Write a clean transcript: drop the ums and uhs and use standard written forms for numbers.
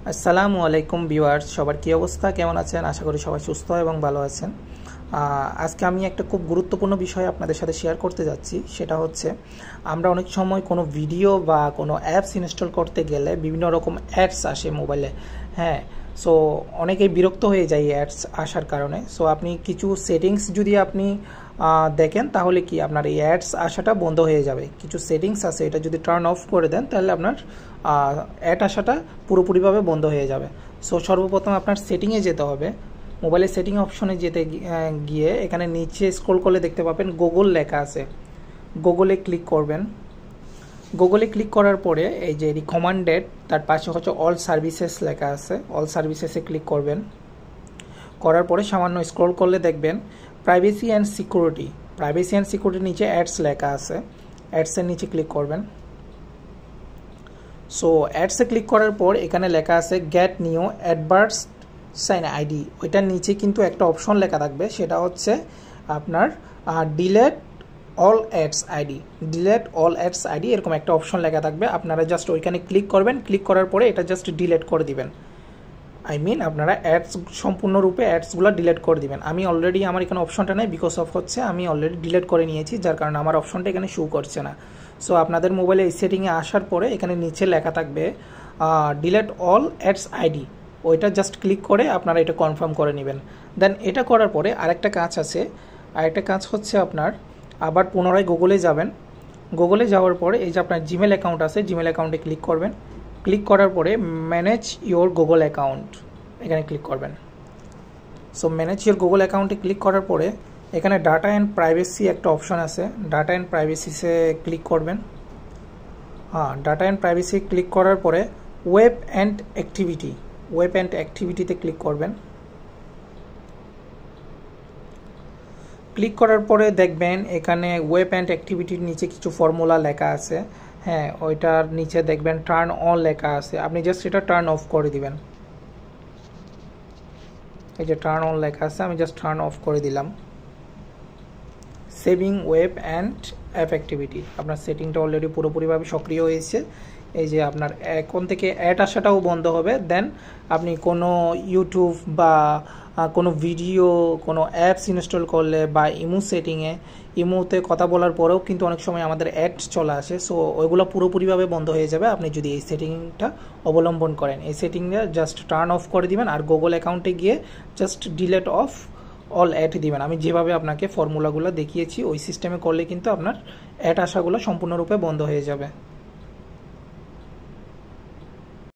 আসসালামু আলাইকুম ভিউয়ার্স, সবার কী অবস্থা, কেমন আছেন? আশা করি সবাই সুস্থ এবং ভালো আছেন। আজকে আমি একটা খুব গুরুত্বপূর্ণ বিষয় আপনাদের সাথে শেয়ার করতে যাচ্ছি। সেটা হচ্ছে, আমরা অনেক সময় কোনো ভিডিও বা কোনো অ্যাপস ইনস্টল করতে গেলে বিভিন্ন রকম অ্যাডস আসে মোবাইলে। হ্যাঁ, সো অনেকেই বিরক্ত হয়ে যায় এই অ্যাডস আসার কারণে। সো আপনি কিছু সেটিংস যদি আপনি দেখেন, তাহলে কি আপনার এই অ্যাডস আসাটা বন্ধ হয়ে যাবে। কিছু সেটিংস আছে, এটা যদি টার্ন অফ করে দেন তাহলে আপনার অ্যাড আসাটা পুরোপুরিভাবে বন্ধ হয়ে যাবে। সো সর্বপ্রথম আপনার সেটিংয়ে যেতে হবে। মোবাইলের সেটিং অপশনে যেতে গিয়ে এখানে নিচে স্ক্রল করলে দেখতে পাবেন গুগল লেখা আছে। গুগলে ক্লিক করবেন। গুগলে ক্লিক করার পরে এই যে রিকমেন্ডেড, তার পাশে হচ্ছে অল সার্ভিসেস লেখা আছে। অল সার্ভিসেসে ক্লিক করবেন। করার পরে সামান্য স্ক্রল করলে দেখবেন privacy and security. Privacy and সিকিউরিটির নিচে অ্যাডস লেখা আছে। অ্যাডসের নিচে ক্লিক করবেন। সো অ্যাডসে ক্লিক করার পর এখানে লেখা আছে get new advertising ID. ওইটার নিচে কিন্তু একটা অপশন লেখা থাকবে, সেটা হচ্ছে আপনার delete all ads ID. Delete all ads ID এরকম একটা অপশন লেখা থাকবে। আপনারা জাস্ট ওইখানে ক্লিক করবেন। ক্লিক করার পরে এটা জাস্ট ডিলেট করে দিবেন। আপনারা অ্যাডস সম্পূর্ণরূপে অ্যাডসগুলো ডিলেট করে দিবেন। আমি অলরেডি, আমার এখানে অপশনটা নেই, বিকজ অফ হচ্ছে আমি অলরেডি ডিলেট করে নিয়েছি, যার কারণে আমার অপশনটা এখানে শো করছে না। সো আপনাদের মোবাইলে এই সেটিংয়ে আসার পরে এখানে নিচে লেখা থাকবে ডিলেট অল অ্যাডস আইডি। ওইটা জাস্ট ক্লিক করে আপনারা এটা কনফার্ম করে নেবেন। দেন এটা করার পরে আরেকটা কাজ আছে। আরেকটা কাজ হচ্ছে, আপনার আবার পুনরায় গুগলে যাবেন। গুগলে যাওয়ার পরে এই যে আপনার জিমেল অ্যাকাউন্ট আছে, জিমেল অ্যাকাউন্টে ক্লিক করবেন। ক্লিক করার পরে ম্যানেজ ইওর গুগল অ্যাকাউন্ট, এখানে ক্লিক করবেন। সো ম্যানেজ ইওর গুগল অ্যাকাউন্টে ক্লিক করার পরে এখানে ডাটা অ্যান্ড প্রাইভেসি একটা অপশন আছে। ডাটা অ্যান্ড প্রাইভেসিতে ক্লিক করবেন। ডাটা অ্যান্ড প্রাইভেসি ক্লিক করার পরে web and activity, web and অ্যাক্টিভিটিতে ক্লিক করবেন। ক্লিক করার পরে দেখবেন এখানে ওয়েব অ্যান্ড অ্যাক্টিভিটির নিচে কিছু ফর্মুলা লেখা আছে। হ্যাঁ, ওইটার নিচে দেখবেন টার্ন অন লেখা আছে। আপনি জাস্ট এটা টার্ন অফ করে দিবেন। এই যে টার্ন অন লেখা আছে, আমি জাস্ট টার্ন অফ করে দিলাম। Saving web and app activity, আপনার সেটিংটা অলরেডি পুরোপুরিভাবে সক্রিয় হয়েছে। এই যে আপনার এখন থেকে অ্যাড আসাটাও বন্ধ হবে। দেন আপনি কোনো ইউটিউব বা কোনো ভিডিও, কোনো অ্যাপস ইনস্টল করলে বা ইমোতে কথা বলার পরেও কিন্তু অনেক সময় আমাদের অ্যাড চলে আসে। সো ওইগুলো পুরোপুরিভাবে বন্ধ হয়ে যাবে আপনি যদি এই সেটিংটা অবলম্বন করেন। এই সেটিংটা জাস্ট টার্ন অফ করে দিবেন আর গুগল অ্যাকাউন্টে গিয়ে just delete of all ad দিবেন। আমি যেভাবে আপনাকে ফর্মুলাগুলো দেখিয়েছি ওই সিস্টেমে করলে কিন্তু আপনার অ্যাড আসাগুলো সম্পূর্ণরূপে বন্ধ হয়ে যাবে।